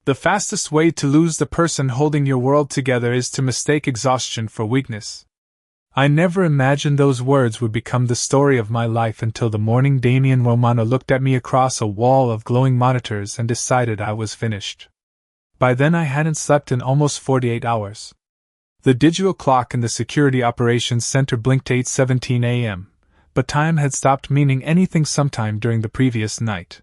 The fastest way to lose the person holding your world together is to mistake exhaustion for weakness. I never imagined those words would become the story of my life until the morning Damian Romano looked at me across a wall of glowing monitors and decided I was finished. By then I hadn't slept in almost 48 hours. The digital clock in the Security Operations Center blinked 8:17 a.m., but time had stopped meaning anything sometime during the previous night.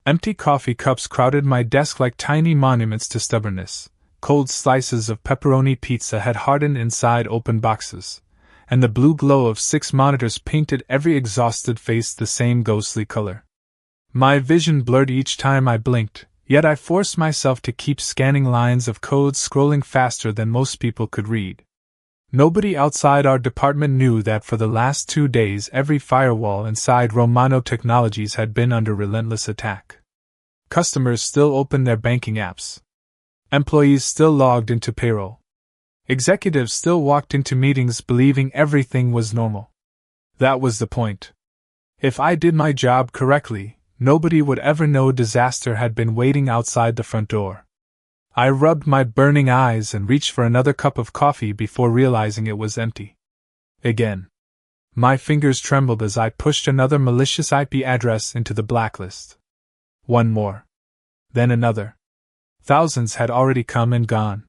Empty coffee cups crowded my desk like tiny monuments to stubbornness. Cold slices of pepperoni pizza had hardened inside open boxes, and the blue glow of 6 monitors painted every exhausted face the same ghostly color. My vision blurred each time I blinked, yet I forced myself to keep scanning lines of code scrolling faster than most people could read. Nobody outside our department knew that for the last 2 days every firewall inside Romano Technologies had been under relentless attack. Customers still opened their banking apps. Employees still logged into payroll. Executives still walked into meetings believing everything was normal. That was the point. If I did my job correctly, nobody would ever know disaster had been waiting outside the front door. I rubbed my burning eyes and reached for another cup of coffee before realizing it was empty. Again. My fingers trembled as I pushed another malicious IP address into the blacklist. One more. Then another. Thousands had already come and gone.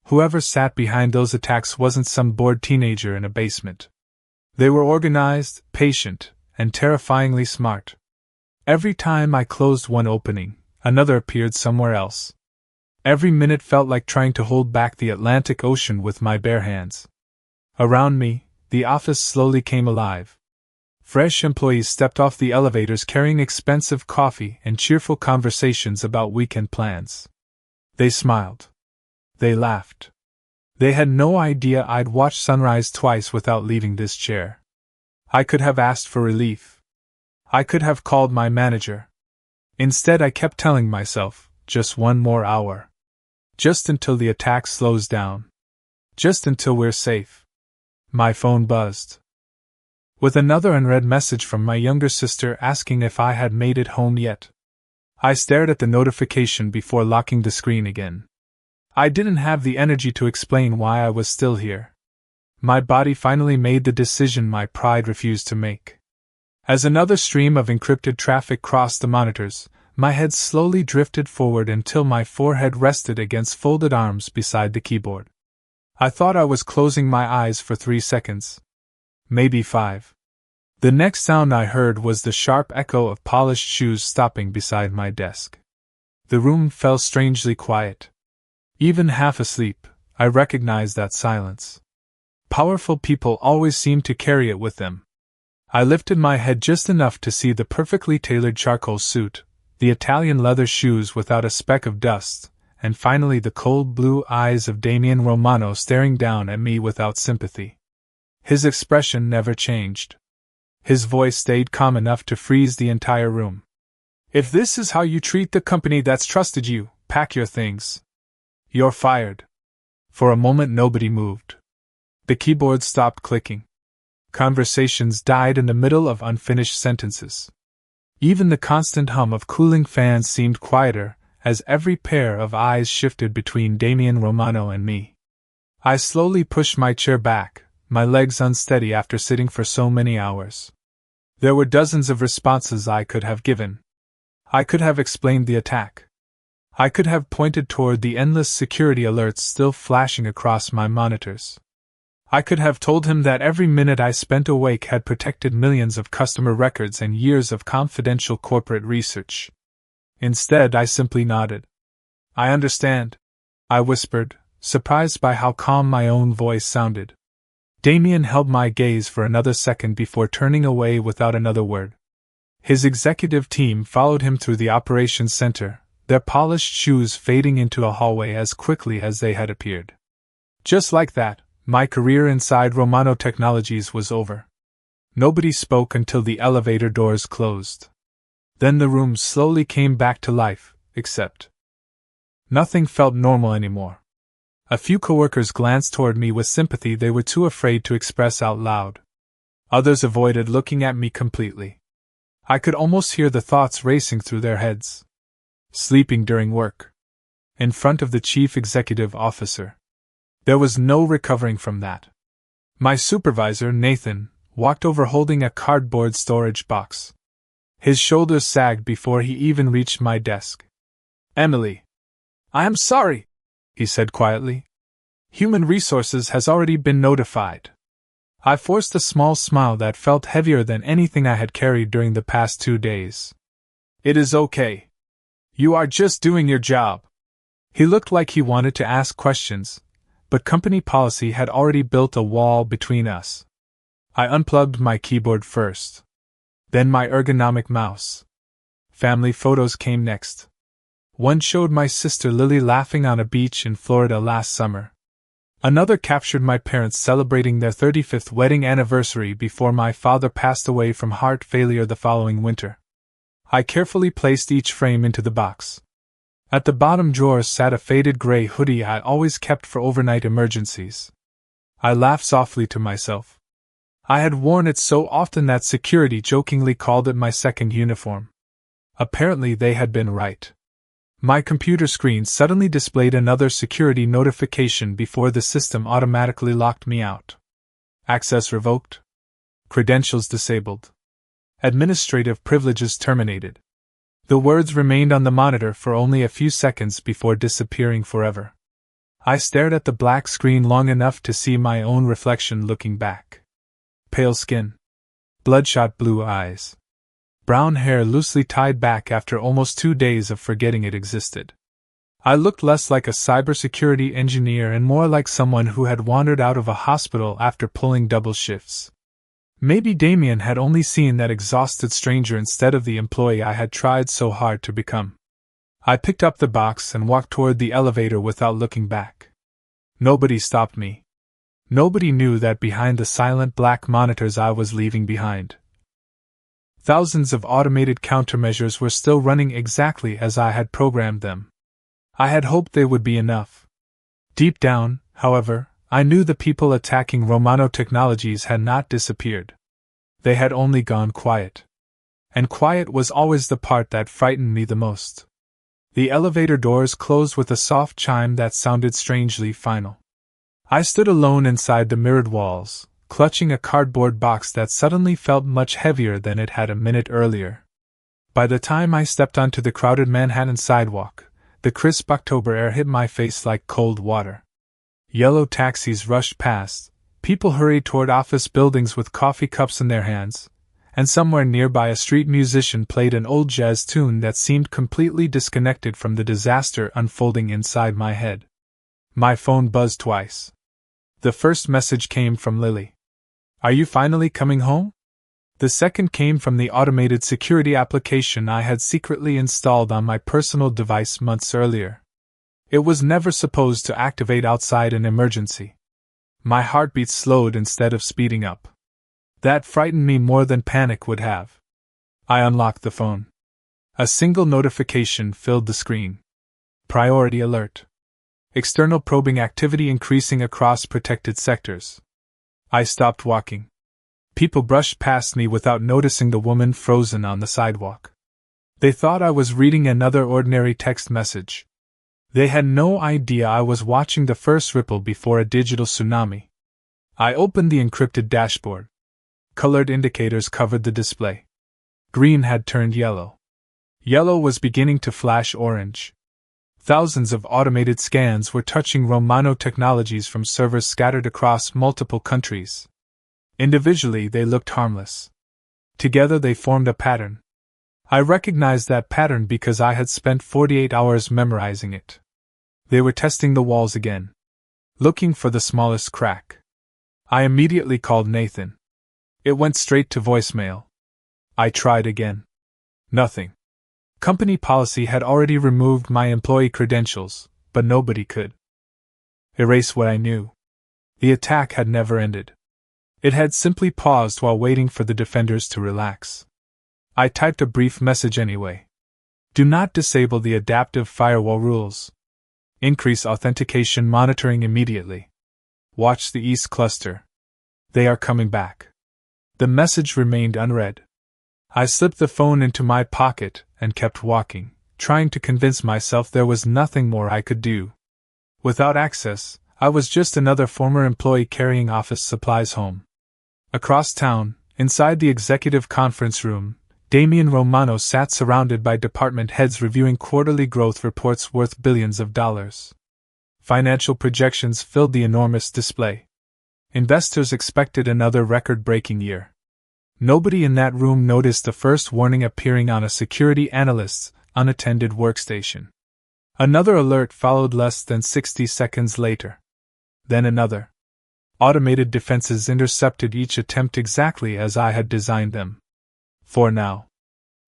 Whoever sat behind those attacks wasn't some bored teenager in a basement. They were organized, patient, and terrifyingly smart. Every time I closed one opening, another appeared somewhere else. Every minute felt like trying to hold back the Atlantic Ocean with my bare hands. Around me, the office slowly came alive. Fresh employees stepped off the elevators carrying expensive coffee and cheerful conversations about weekend plans. They smiled. They laughed. They had no idea I'd watched sunrise twice without leaving this chair. I could have asked for relief. I could have called my manager. Instead, I kept telling myself, just one more hour. Just until the attack slows down. Just until we're safe. My phone buzzed. With another unread message from my younger sister asking if I had made it home yet. I stared at the notification before locking the screen again. I didn't have the energy to explain why I was still here. My body finally made the decision my pride refused to make. As another stream of encrypted traffic crossed the monitors, my head slowly drifted forward until my forehead rested against folded arms beside the keyboard. I thought I was closing my eyes for 3 seconds. Maybe 5. The next sound I heard was the sharp echo of polished shoes stopping beside my desk. The room fell strangely quiet. Even half asleep, I recognized that silence. Powerful people always seem to carry it with them. I lifted my head just enough to see the perfectly tailored charcoal suit, the Italian leather shoes without a speck of dust, and finally the cold blue eyes of Damian Romano staring down at me without sympathy. His expression never changed. His voice stayed calm enough to freeze the entire room. If this is how you treat the company that's trusted you, pack your things. You're fired. For a moment nobody moved. The keyboard stopped clicking. Conversations died in the middle of unfinished sentences. Even the constant hum of cooling fans seemed quieter, as every pair of eyes shifted between Damian Romano and me. I slowly pushed my chair back, my legs unsteady after sitting for so many hours. There were dozens of responses I could have given. I could have explained the attack. I could have pointed toward the endless security alerts still flashing across my monitors. I could have told him that every minute I spent awake had protected millions of customer records and years of confidential corporate research. Instead, I simply nodded. I understand, I whispered, surprised by how calm my own voice sounded. Damian held my gaze for another second before turning away without another word. His executive team followed him through the operations center, their polished shoes fading into a hallway as quickly as they had appeared. Just like that, my career inside Romano Technologies was over. Nobody spoke until the elevator doors closed. Then the room slowly came back to life, except nothing felt normal anymore. A few coworkers glanced toward me with sympathy they were too afraid to express out loud. Others avoided looking at me completely. I could almost hear the thoughts racing through their heads. Sleeping during work. in front of the chief executive officer. There was no recovering from that. My supervisor, Nathan, walked over holding a cardboard storage box. His shoulders sagged before he even reached my desk. "Emily." "I am sorry," he said quietly. "Human Resources has already been notified." I forced a small smile that felt heavier than anything I had carried during the past 2 days. "It is okay. You are just doing your job." He looked like he wanted to ask questions, but company policy had already built a wall between us. I unplugged my keyboard first. Then my ergonomic mouse. Family photos came next. One showed my sister Lily laughing on a beach in Florida last summer. Another captured my parents celebrating their 35th wedding anniversary before my father passed away from heart failure the following winter. I carefully placed each frame into the box. At the bottom drawer sat a faded gray hoodie I always kept for overnight emergencies. I laughed softly to myself. I had worn it so often that security jokingly called it my second uniform. Apparently they had been right. My computer screen suddenly displayed another security notification before the system automatically locked me out. Access revoked. Credentials disabled. Administrative privileges terminated. The words remained on the monitor for only a few seconds before disappearing forever. I stared at the black screen long enough to see my own reflection looking back. Pale skin. Bloodshot blue eyes. Brown hair loosely tied back after almost 2 days of forgetting it existed. I looked less like a cybersecurity engineer and more like someone who had wandered out of a hospital after pulling double shifts. Maybe Damien had only seen that exhausted stranger instead of the employee I had tried so hard to become. I picked up the box and walked toward the elevator without looking back. Nobody stopped me. Nobody knew that behind the silent black monitors I was leaving behind, thousands of automated countermeasures were still running exactly as I had programmed them. I had hoped they would be enough. Deep down, however, I knew the people attacking Romano Technologies had not disappeared. They had only gone quiet. And quiet was always the part that frightened me the most. The elevator doors closed with a soft chime that sounded strangely final. I stood alone inside the mirrored walls, clutching a cardboard box that suddenly felt much heavier than it had a minute earlier. By the time I stepped onto the crowded Manhattan sidewalk, the crisp October air hit my face like cold water. Yellow taxis rushed past, people hurried toward office buildings with coffee cups in their hands, and somewhere nearby a street musician played an old jazz tune that seemed completely disconnected from the disaster unfolding inside my head. My phone buzzed twice. The first message came from Lily. "Are you finally coming home?" The second came from the automated security application I had secretly installed on my personal device months earlier. It was never supposed to activate outside an emergency. My heartbeat slowed instead of speeding up. That frightened me more than panic would have. I unlocked the phone. A single notification filled the screen. Priority alert. External probing activity increasing across protected sectors. I stopped walking. People brushed past me without noticing the woman frozen on the sidewalk. They thought I was reading another ordinary text message. They had no idea I was watching the first ripple before a digital tsunami. I opened the encrypted dashboard. Colored indicators covered the display. Green had turned yellow. Yellow was beginning to flash orange. Thousands of automated scans were touching Romano Technologies from servers scattered across multiple countries. Individually, they looked harmless. Together, they formed a pattern. I recognized that pattern because I had spent 48 hours memorizing it. They were testing the walls again, looking for the smallest crack. I immediately called Nathan. It went straight to voicemail. I tried again. Nothing. Company policy had already removed my employee credentials, but nobody could erase what I knew. The attack had never ended. It had simply paused while waiting for the defenders to relax. I typed a brief message anyway. Do not disable the adaptive firewall rules. Increase authentication monitoring immediately. Watch the East cluster. They are coming back. The message remained unread. I slipped the phone into my pocket and kept walking, trying to convince myself there was nothing more I could do. Without access, I was just another former employee carrying office supplies home. Across town, inside the executive conference room, Damian Romano sat surrounded by department heads reviewing quarterly growth reports worth billions of dollars. Financial projections filled the enormous display. Investors expected another record-breaking year. Nobody in that room noticed the first warning appearing on a security analyst's unattended workstation. Another alert followed less than 60 seconds later. Then another. Automated defenses intercepted each attempt exactly as I had designed them. For now.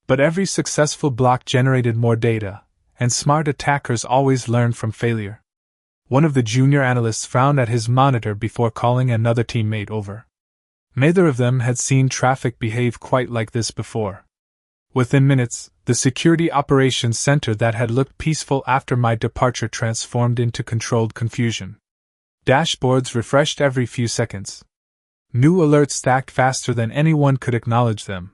But every successful block generated more data, and smart attackers always learn from failure. One of the junior analysts frowned at his monitor before calling another teammate over. Neither of them had seen traffic behave quite like this before. Within minutes, the security operations center that had looked peaceful after my departure transformed into controlled confusion. Dashboards refreshed every few seconds. New alerts stacked faster than anyone could acknowledge them.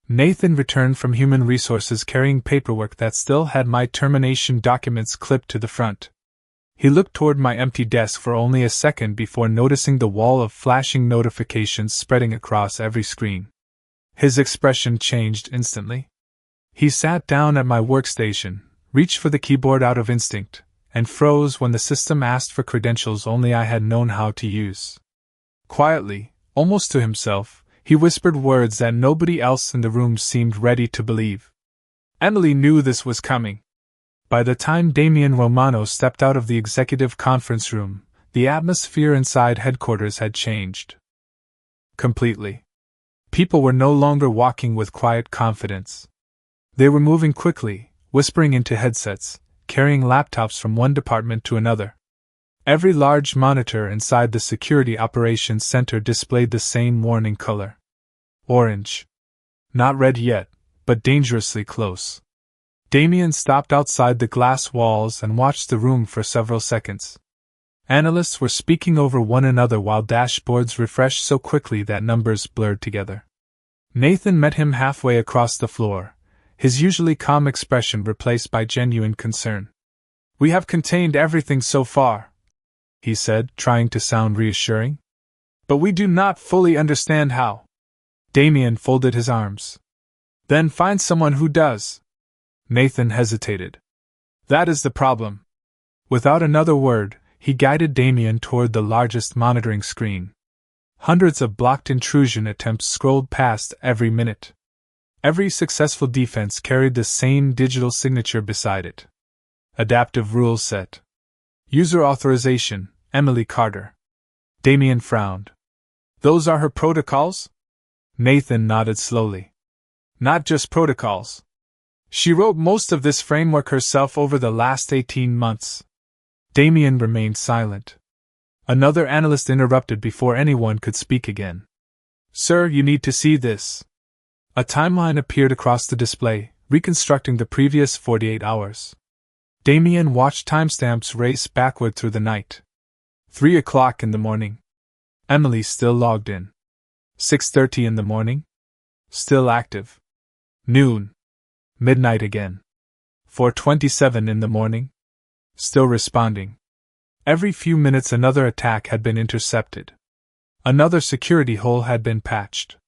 Nathan returned from Human Resources carrying paperwork that still had my termination documents clipped to the front. He looked toward my empty desk for only a second before noticing the wall of flashing notifications spreading across every screen. His expression changed instantly. He sat down at my workstation, reached for the keyboard out of instinct, and froze when the system asked for credentials only I had known how to use. Quietly, almost to himself, he whispered words that nobody else in the room seemed ready to believe. Emily knew this was coming. By the time Damian Romano stepped out of the executive conference room, the atmosphere inside headquarters had changed. Completely. People were no longer walking with quiet confidence. They were moving quickly, whispering into headsets, carrying laptops from one department to another. Every large monitor inside the Security Operations Center displayed the same warning color. Orange. Not red yet, but dangerously close. Damian stopped outside the glass walls and watched the room for several seconds. Analysts were speaking over one another while dashboards refreshed so quickly that numbers blurred together. Nathan met him halfway across the floor, his usually calm expression replaced by genuine concern. "We have contained everything so far," he said, trying to sound reassuring. "But we do not fully understand how." Damian folded his arms. "Then find someone who does." Nathan hesitated. "That is the problem." Without another word, he guided Damian toward the largest monitoring screen. Hundreds of blocked intrusion attempts scrolled past every minute. Every successful defense carried the same digital signature beside it. Adaptive rules set. User authorization, Emily Carter. Damian frowned. "Those are her protocols?" Nathan nodded slowly. "Not just protocols. She wrote most of this framework herself over the last 18 months. Damian remained silent. Another analyst interrupted before anyone could speak again. "Sir, you need to see this." A timeline appeared across the display, reconstructing the previous 48 hours. Damian watched timestamps race backward through the night. 3 o'clock in the morning. Emily still logged in. 6:30 in the morning. Still active. Noon. Midnight again. 4:27 in the morning. Still responding. Every few minutes another attack had been intercepted. Another security hole had been patched.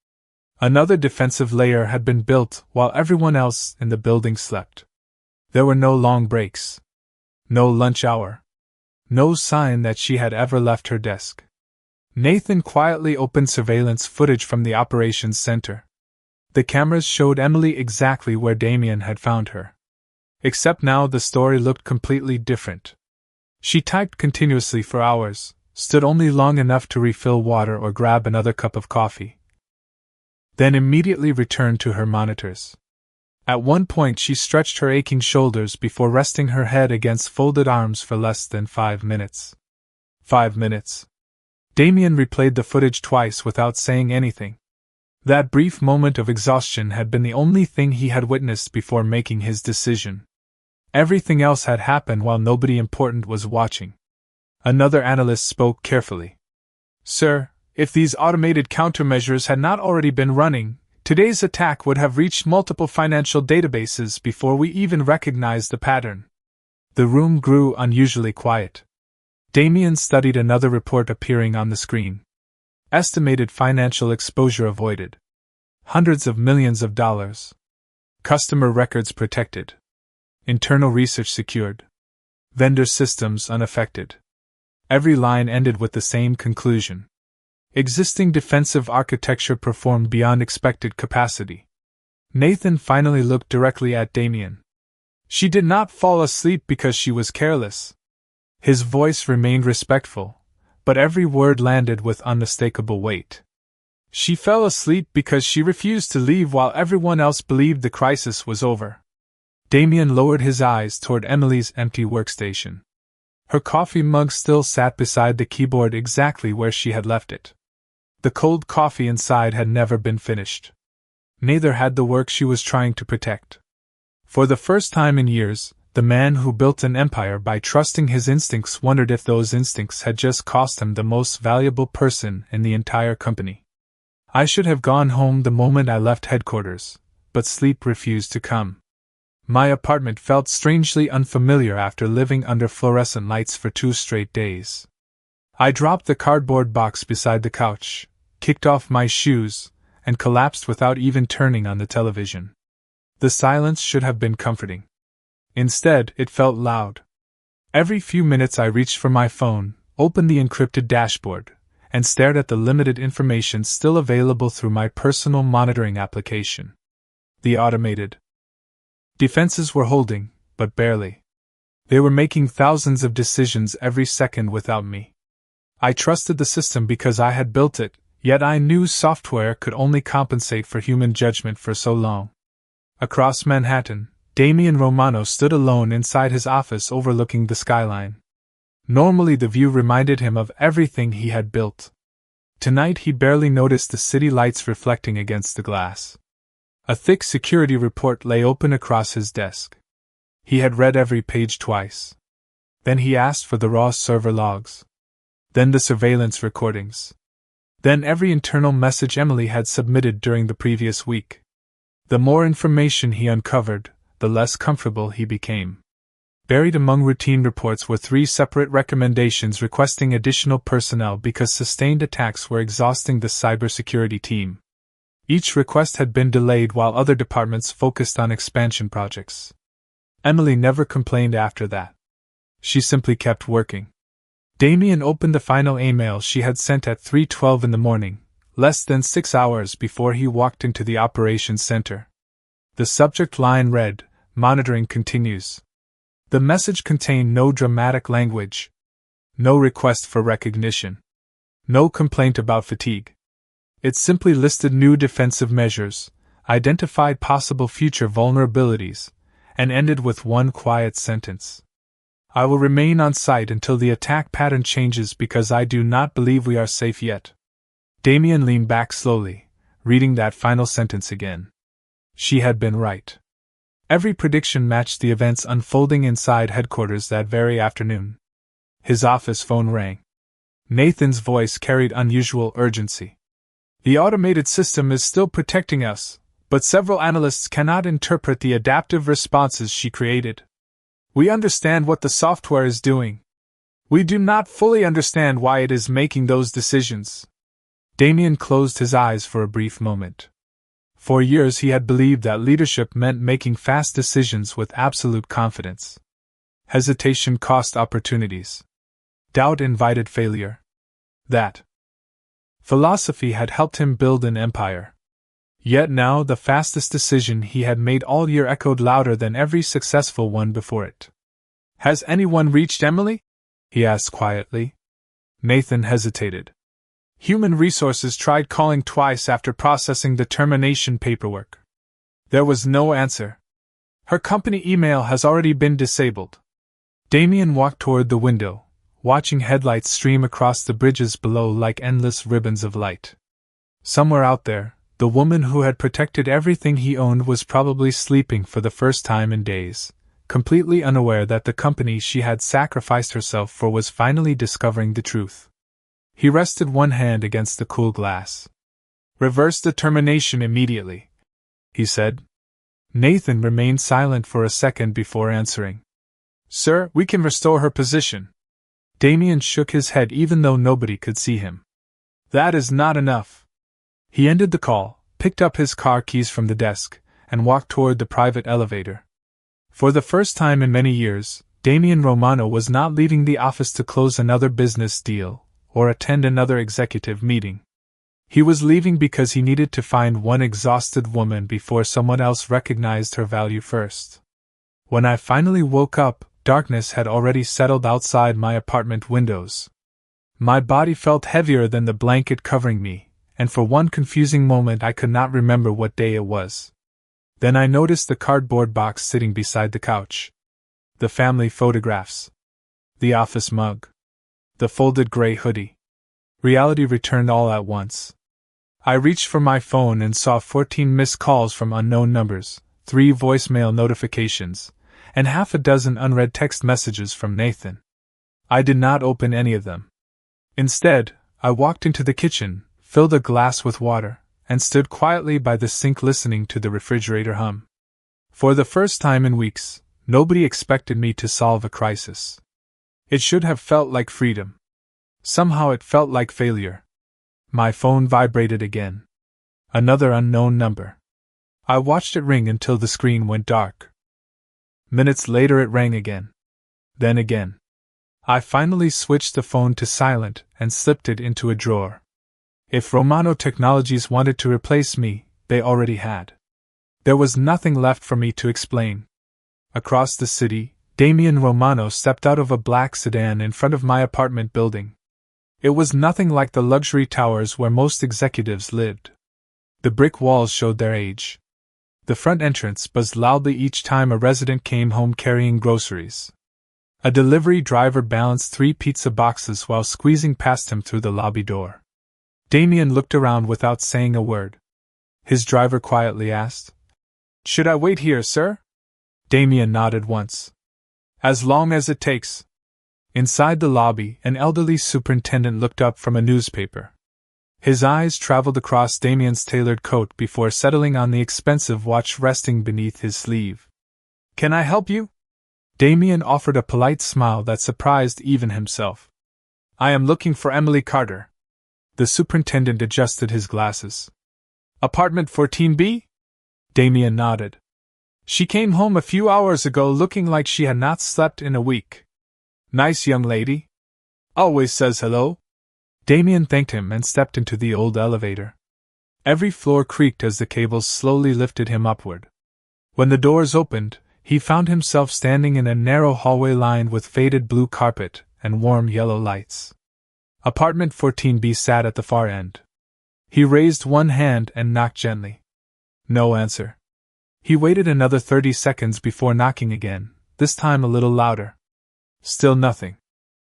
Another defensive layer had been built while everyone else in the building slept. There were no long breaks. No lunch hour. No sign that she had ever left her desk. Nathan quietly opened surveillance footage from the operations center. The cameras showed Emily exactly where Damian had found her. Except now the story looked completely different. She typed continuously for hours, stood only long enough to refill water or grab another cup of coffee. Then immediately returned to her monitors. At one point she stretched her aching shoulders before resting her head against folded arms for less than 5 minutes. 5 minutes. Damian replayed the footage twice without saying anything. That brief moment of exhaustion had been the only thing he had witnessed before making his decision. Everything else had happened while nobody important was watching. Another analyst spoke carefully. "Sir, if these automated countermeasures had not already been running, Today's attack would have reached multiple financial databases before we even recognized the pattern. The room grew unusually quiet. Damien studied another report appearing on the screen. Estimated financial exposure avoided. Hundreds of millions of dollars. Customer records protected. Internal research secured. Vendor systems unaffected. Every line ended with the same conclusion. Existing defensive architecture performed beyond expected capacity. Nathan finally looked directly at Damien. She did not fall asleep because she was careless. His voice remained respectful, but every word landed with unmistakable weight. She fell asleep because she refused to leave while everyone else believed the crisis was over. Damien lowered his eyes toward Emily's empty workstation. Her coffee mug still sat beside the keyboard exactly where she had left it. The cold coffee inside had never been finished. Neither had the work she was trying to protect. For the first time in years, the man who built an empire by trusting his instincts wondered if those instincts had just cost him the most valuable person in the entire company. I should have gone home the moment I left headquarters, but sleep refused to come. My apartment felt strangely unfamiliar after living under fluorescent lights for 2 straight days. I dropped the cardboard box beside the couch, kicked off my shoes, and collapsed without even turning on the television. The silence should have been comforting. Instead, it felt loud. Every few minutes I reached for my phone, opened the encrypted dashboard, and stared at the limited information still available through my personal monitoring application. The automated defenses were holding, but barely. They were making thousands of decisions every second without me. I trusted the system because I had built it, yet I knew software could only compensate for human judgment for so long. Across Manhattan, Damien Romano stood alone inside his office overlooking the skyline. Normally the view reminded him of everything he had built. Tonight he barely noticed the city lights reflecting against the glass. A thick security report lay open across his desk. He had read every page twice. Then he asked for the raw server logs. Then the surveillance recordings. Then every internal message Emily had submitted during the previous week. The more information he uncovered, the less comfortable he became. Buried among routine reports were 3 separate recommendations requesting additional personnel because sustained attacks were exhausting the cybersecurity team. Each request had been delayed while other departments focused on expansion projects. Emily never complained after that. She simply kept working. Damien opened the final email she had sent at 3:12 in the morning, less than 6 hours before he walked into the operations center. The subject line read, "Monitoring continues." The message contained no dramatic language. No request for recognition. No complaint about fatigue. It simply listed new defensive measures, identified possible future vulnerabilities, and ended with one quiet sentence. "I will remain on site until the attack pattern changes because I do not believe we are safe yet." Damien leaned back slowly, reading that final sentence again. She had been right. Every prediction matched the events unfolding inside headquarters that very afternoon. His office phone rang. Nathan's voice carried unusual urgency. "The automated system is still protecting us, but several analysts cannot interpret the adaptive responses she created. We understand what the software is doing. We do not fully understand why it is making those decisions." Damien closed his eyes for a brief moment. For years he had believed that leadership meant making fast decisions with absolute confidence. Hesitation cost opportunities. Doubt invited failure. That philosophy had helped him build an empire. Yet now the fastest decision he had made all year echoed louder than every successful one before it. "Has anyone reached Emily?" he asked quietly. Nathan hesitated. Human Resources tried calling twice after processing the termination paperwork. There was no answer. "Her company email has already been disabled." Damien walked toward the window, watching headlights stream across the bridges below like endless ribbons of light. Somewhere out there, the woman who had protected everything he owned was probably sleeping for the first time in days, completely unaware that the company she had sacrificed herself for was finally discovering the truth. He rested one hand against the cool glass. Reverse the termination immediately, he said. Nathan remained silent for a second before answering. Sir, we can restore her position. Damien shook his head even though nobody could see him. That is not enough. He ended the call, picked up his car keys from the desk, and walked toward the private elevator. For the first time in many years, Damien Romano was not leaving the office to close another business deal or attend another executive meeting. He was leaving because he needed to find one exhausted woman before someone else recognized her value first. When I finally woke up, darkness had already settled outside my apartment windows. My body felt heavier than the blanket covering me, and for one confusing moment I could not remember what day it was. Then I noticed the cardboard box sitting beside the couch. The family photographs. The office mug. The folded gray hoodie. Reality returned all at once. I reached for my phone and saw 14 missed calls from unknown numbers, 3 voicemail notifications, and half a dozen unread text messages from Nathan. I did not open any of them. Instead, I walked into the kitchen, filled a glass with water, and stood quietly by the sink listening to the refrigerator hum. For the first time in weeks, nobody expected me to solve a crisis. It should have felt like freedom. Somehow it felt like failure. My phone vibrated again. Another unknown number. I watched it ring until the screen went dark. Minutes later it rang again. Then again. I finally switched the phone to silent and slipped it into a drawer. If Romano Technologies wanted to replace me, they already had. There was nothing left for me to explain. Across the city, Damien Romano stepped out of a black sedan in front of my apartment building. It was nothing like the luxury towers where most executives lived. The brick walls showed their age. The front entrance buzzed loudly each time a resident came home carrying groceries. A delivery driver balanced 3 pizza boxes while squeezing past him through the lobby door. Damien looked around without saying a word. His driver quietly asked, "Should I wait here, sir?" Damien nodded once. "As long as it takes." Inside the lobby, an elderly superintendent looked up from a newspaper. His eyes traveled across Damien's tailored coat before settling on the expensive watch resting beneath his sleeve. "Can I help you?" Damien offered a polite smile that surprised even himself. "I am looking for Emily Carter." The superintendent adjusted his glasses. "Apartment 14B?" Damien nodded. "She came home a few hours ago looking like she had not slept in a week." "Nice young lady. Always says hello." Damien thanked him and stepped into the old elevator. Every floor creaked as the cables slowly lifted him upward. When the doors opened, he found himself standing in a narrow hallway lined with faded blue carpet and warm yellow lights. Apartment 14B sat at the far end. He raised one hand and knocked gently. No answer. He waited another 30 seconds before knocking again, this time a little louder. Still nothing.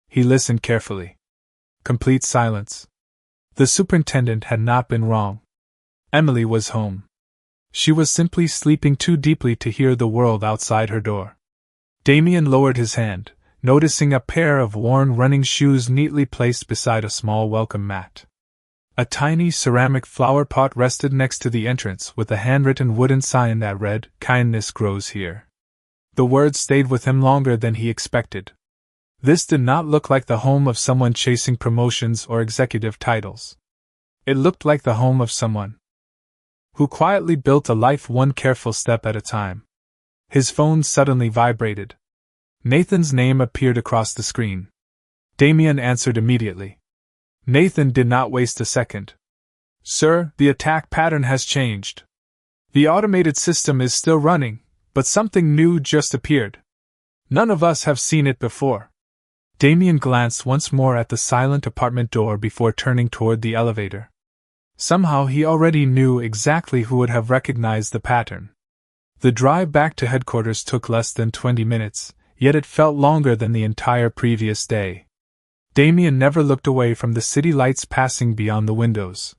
He listened carefully. Complete silence. The superintendent had not been wrong. Emily was home. She was simply sleeping too deeply to hear the world outside her door. Damien lowered his hand, noticing a pair of worn running shoes neatly placed beside a small welcome mat. A tiny ceramic flower pot rested next to the entrance with a handwritten wooden sign that read, "Kindness grows here." The words stayed with him longer than he expected. This did not look like the home of someone chasing promotions or executive titles. It looked like the home of someone who quietly built a life one careful step at a time. His phone suddenly vibrated. Nathan's name appeared across the screen. Damien answered immediately. Nathan did not waste a second. "Sir, the attack pattern has changed. The automated system is still running, but something new just appeared. None of us have seen it before." Damien glanced once more at the silent apartment door before turning toward the elevator. Somehow he already knew exactly who would have recognized the pattern. The drive back to headquarters took less than 20 minutes, yet it felt longer than the entire previous day. Damien never looked away from the city lights passing beyond the windows.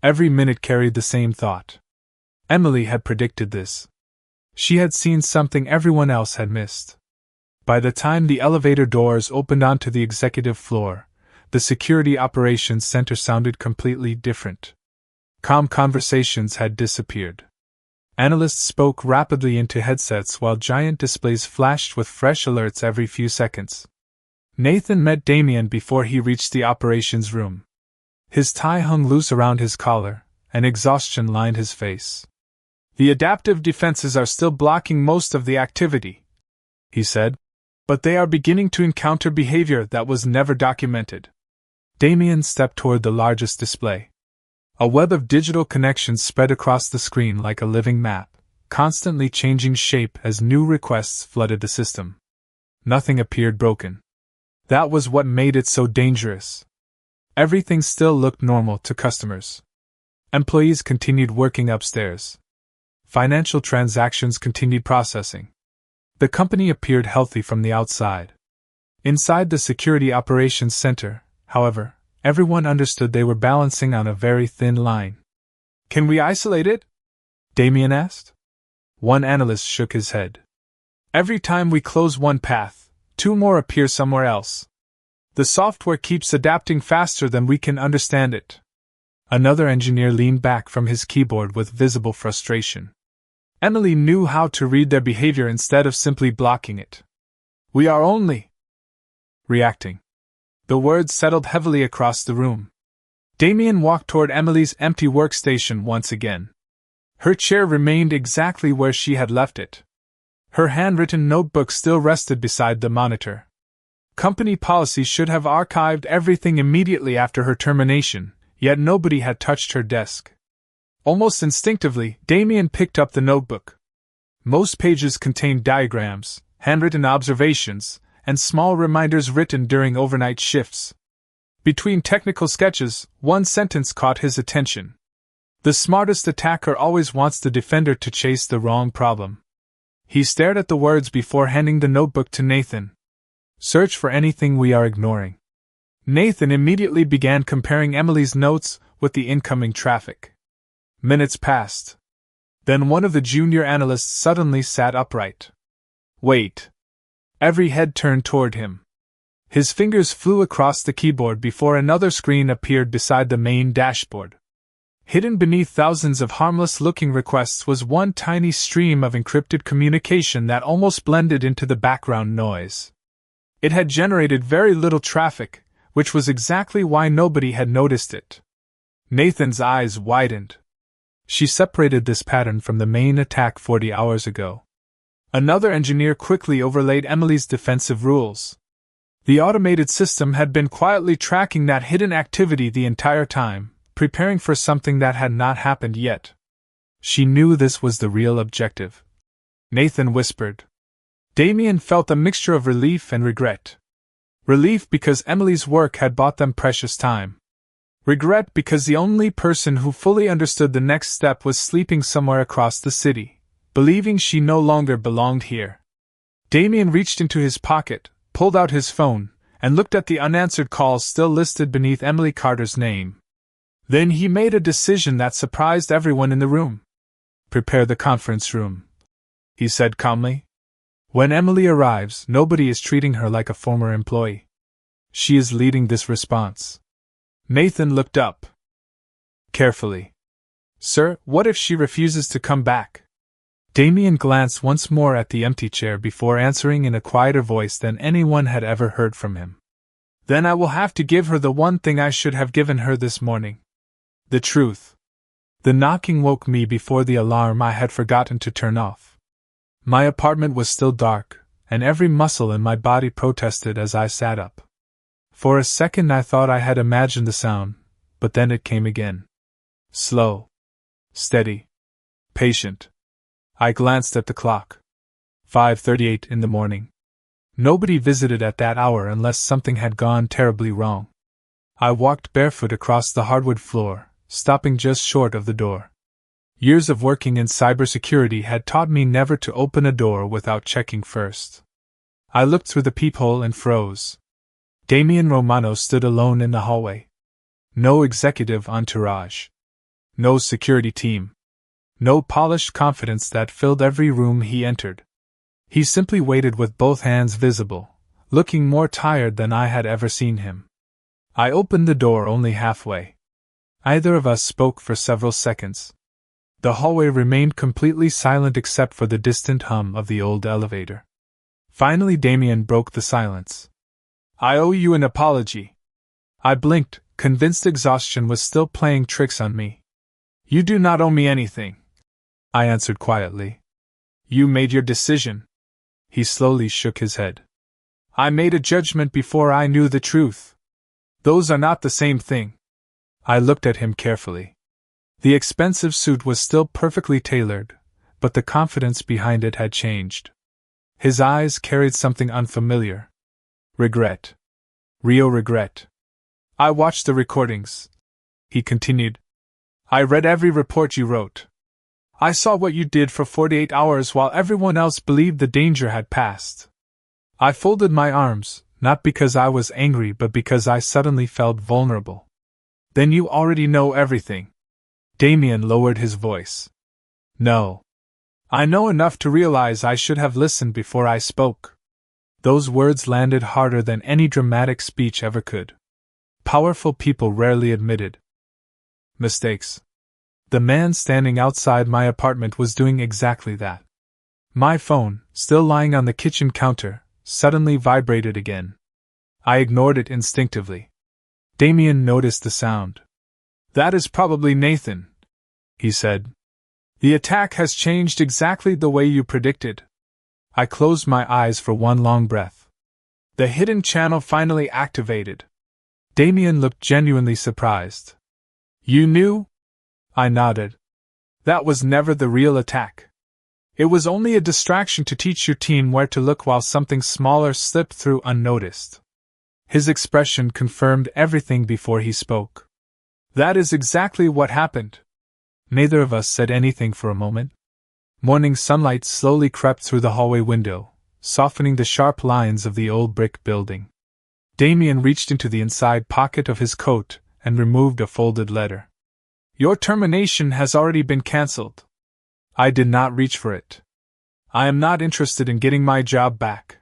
Every minute carried the same thought. Emily had predicted this. She had seen something everyone else had missed. By the time the elevator doors opened onto the executive floor, the security operations center sounded completely different. Calm conversations had disappeared. Analysts spoke rapidly into headsets while giant displays flashed with fresh alerts every few seconds. Nathan met Damien before he reached the operations room. His tie hung loose around his collar, and exhaustion lined his face. "The adaptive defenses are still blocking most of the activity," he said, "but they are beginning to encounter behavior that was never documented." Damien stepped toward the largest display. A web of digital connections spread across the screen like a living map, constantly changing shape as new requests flooded the system. Nothing appeared broken. That was what made it so dangerous. Everything still looked normal to customers. Employees continued working upstairs. Financial transactions continued processing. The company appeared healthy from the outside. Inside the Security Operations Center, however, everyone understood they were balancing on a very thin line. "Can we isolate it?" Damien asked. One analyst shook his head. "Every time we close one path, two more appear somewhere else. The software keeps adapting faster than we can understand it." Another engineer leaned back from his keyboard with visible frustration. Emily knew how to read their behavior instead of simply blocking it. "We are only reacting." The words settled heavily across the room. Damien walked toward Emily's empty workstation once again. Her chair remained exactly where she had left it. Her handwritten notebook still rested beside the monitor. Company policy should have archived everything immediately after her termination, yet nobody had touched her desk. Almost instinctively, Damien picked up the notebook. Most pages contained diagrams, handwritten observations, and small reminders written during overnight shifts. Between technical sketches, one sentence caught his attention. "The smartest attacker always wants the defender to chase the wrong problem." He stared at the words before handing the notebook to Nathan. "Search for anything we are ignoring." Nathan immediately began comparing Emily's notes with the incoming traffic. Minutes passed. Then one of the junior analysts suddenly sat upright. "Wait." Every head turned toward him. His fingers flew across the keyboard before another screen appeared beside the main dashboard. Hidden beneath thousands of harmless-looking requests was one tiny stream of encrypted communication that almost blended into the background noise. It had generated very little traffic, which was exactly why nobody had noticed it. Nathan's eyes widened. She separated this pattern from the main attack 40 hours ago. Another engineer quickly overlaid Emily's defensive rules. The automated system had been quietly tracking that hidden activity the entire time, preparing for something that had not happened yet. She knew this was the real objective. Nathan whispered. Damien felt a mixture of relief and regret. Relief because Emily's work had bought them precious time. Regret because the only person who fully understood the next step was sleeping somewhere across the city, believing she no longer belonged here. Damien reached into his pocket, pulled out his phone, and looked at the unanswered calls still listed beneath Emily Carter's name. Then he made a decision that surprised everyone in the room. "Prepare the conference room," he said calmly. "When Emily arrives, nobody is treating her like a former employee. She is leading this response." Nathan looked up carefully. "Sir, what if she refuses to come back?" Damien glanced once more at the empty chair before answering in a quieter voice than anyone had ever heard from him. "Then I will have to give her the one thing I should have given her this morning. The truth." The knocking woke me before the alarm I had forgotten to turn off. My apartment was still dark, and every muscle in my body protested as I sat up. For a second I thought I had imagined the sound, but then it came again. Slow. Steady. Patient. I glanced at the clock. 5:38 in the morning. Nobody visited at that hour unless something had gone terribly wrong. I walked barefoot across the hardwood floor, stopping just short of the door. Years of working in cybersecurity had taught me never to open a door without checking first. I looked through the peephole and froze. Damien Romano stood alone in the hallway. No executive entourage. No security team. No polished confidence that filled every room he entered. He simply waited with both hands visible, looking more tired than I had ever seen him. I opened the door only halfway. Neither of us spoke for several seconds. The hallway remained completely silent except for the distant hum of the old elevator. Finally, Damien broke the silence. I owe you an apology. I blinked, convinced exhaustion was still playing tricks on me. You do not owe me anything, I answered quietly. You made your decision. He slowly shook his head. I made a judgment before I knew the truth. Those are not the same thing. I looked at him carefully. The expensive suit was still perfectly tailored, but the confidence behind it had changed. His eyes carried something unfamiliar. Regret. Real regret. I watched the recordings, he continued. I read every report you wrote. I saw what you did for 48 hours while everyone else believed the danger had passed. I folded my arms, not because I was angry but because I suddenly felt vulnerable. Then you already know everything. Damien lowered his voice. No. I know enough to realize I should have listened before I spoke. Those words landed harder than any dramatic speech ever could. Powerful people rarely admitted mistakes. The man standing outside my apartment was doing exactly that. My phone, still lying on the kitchen counter, suddenly vibrated again. I ignored it instinctively. Damien noticed the sound. That is probably Nathan, he said. The attack has changed exactly the way you predicted. I closed my eyes for one long breath. The hidden channel finally activated. Damien looked genuinely surprised. You knew? I nodded. That was never the real attack. It was only a distraction to teach your team where to look while something smaller slipped through unnoticed. His expression confirmed everything before he spoke. That is exactly what happened. Neither of us said anything for a moment. Morning sunlight slowly crept through the hallway window, softening the sharp lines of the old brick building. Damien reached into the inside pocket of his coat and removed a folded letter. Your termination has already been cancelled. I did not reach for it. I am not interested in getting my job back.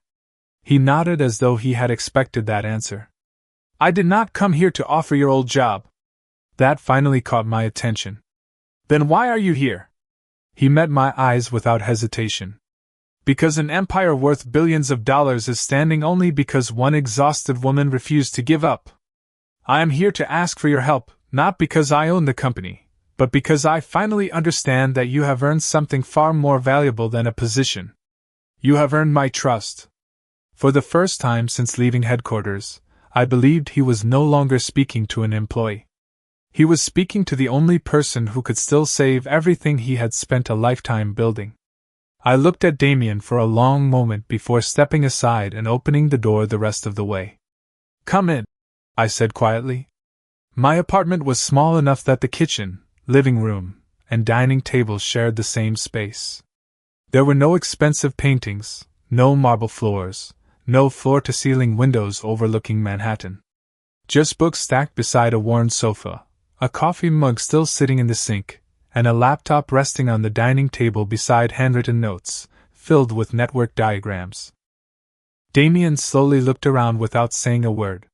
He nodded as though he had expected that answer. I did not come here to offer your old job. That finally caught my attention. Then why are you here? He met my eyes without hesitation. Because an empire worth billions of dollars is standing only because one exhausted woman refused to give up. I am here to ask for your help, not because I own the company, but because I finally understand that you have earned something far more valuable than a position. You have earned my trust. For the first time since leaving headquarters, I believed he was no longer speaking to an employee. He was speaking to the only person who could still save everything he had spent a lifetime building. I looked at Damien for a long moment before stepping aside and opening the door the rest of the way. Come in, I said quietly. My apartment was small enough that the kitchen, living room, and dining table shared the same space. There were no expensive paintings, no marble floors, no floor-to-ceiling windows overlooking Manhattan. Just books stacked beside a worn sofa, a coffee mug still sitting in the sink, and a laptop resting on the dining table beside handwritten notes, filled with network diagrams. Damien slowly looked around without saying a word.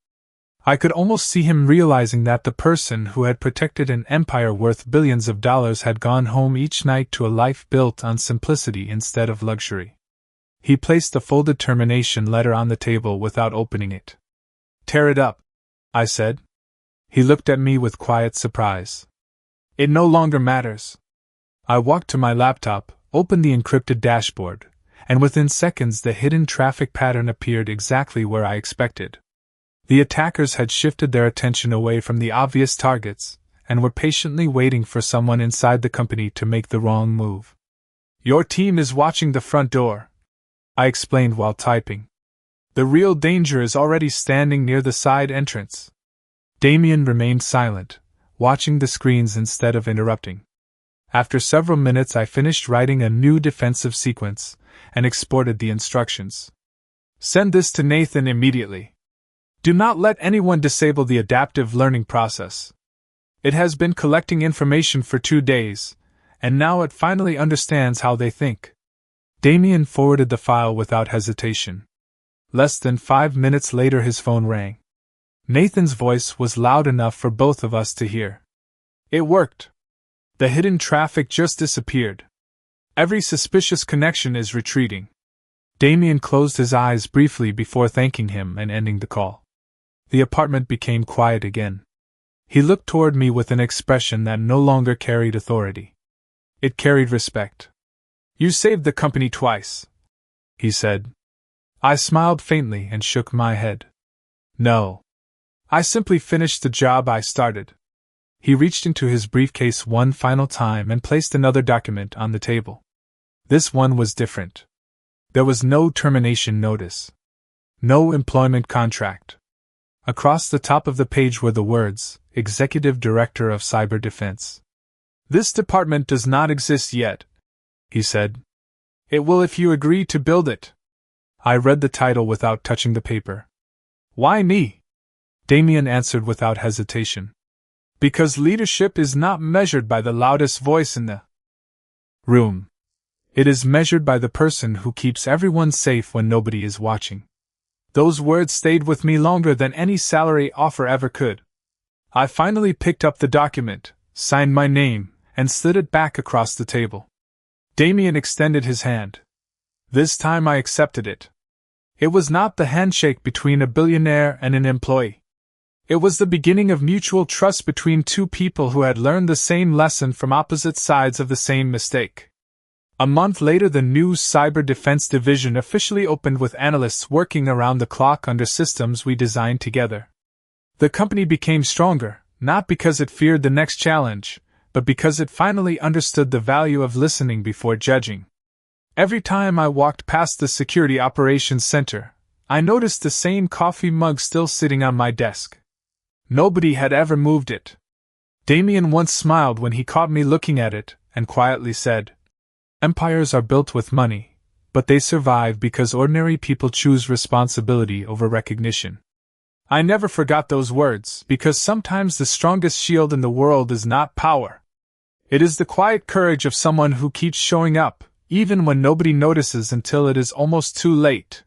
I could almost see him realizing that the person who had protected an empire worth billions of dollars had gone home each night to a life built on simplicity instead of luxury. He placed the folded termination letter on the table without opening it. Tear it up, I said. He looked at me with quiet surprise. It no longer matters. I walked to my laptop, opened the encrypted dashboard, and within seconds the hidden traffic pattern appeared exactly where I expected. The attackers had shifted their attention away from the obvious targets, and were patiently waiting for someone inside the company to make the wrong move. Your team is watching the front door, I explained while typing. The real danger is already standing near the side entrance. Damien remained silent, watching the screens instead of interrupting. After several minutes I finished writing a new defensive sequence, and exported the instructions. Send this to Nathan immediately. Do not let anyone disable the adaptive learning process. It has been collecting information for 2 days, and now it finally understands how they think. Damien forwarded the file without hesitation. Less than 5 minutes later his phone rang. Nathan's voice was loud enough for both of us to hear. It worked. The hidden traffic just disappeared. Every suspicious connection is retreating. Damien closed his eyes briefly before thanking him and ending the call. The apartment became quiet again. He looked toward me with an expression that no longer carried authority. It carried respect. "You saved the company twice," he said. I smiled faintly and shook my head. "No. I simply finished the job I started." He reached into his briefcase one final time and placed another document on the table. This one was different. There was no termination notice. No employment contract. Across the top of the page were the words, Executive Director of Cyber Defense. "This department does not exist yet," he said. "It will if you agree to build it." I read the title without touching the paper. "Why me?" Damien answered without hesitation. "Because leadership is not measured by the loudest voice in the room. It is measured by the person who keeps everyone safe when nobody is watching." Those words stayed with me longer than any salary offer ever could. I finally picked up the document, signed my name, and slid it back across the table. Damien extended his hand. This time I accepted it. It was not the handshake between a billionaire and an employee. It was the beginning of mutual trust between two people who had learned the same lesson from opposite sides of the same mistake. A month later, the new Cyber Defense Division officially opened with analysts working around the clock under systems we designed together. The company became stronger, not because it feared the next challenge, but because it finally understood the value of listening before judging. Every time I walked past the Security Operations Center, I noticed the same coffee mug still sitting on my desk. Nobody had ever moved it. Damien once smiled when he caught me looking at it, and quietly said, "Empires are built with money, but they survive because ordinary people choose responsibility over recognition." I never forgot those words, because sometimes the strongest shield in the world is not power. It is the quiet courage of someone who keeps showing up, even when nobody notices until it is almost too late.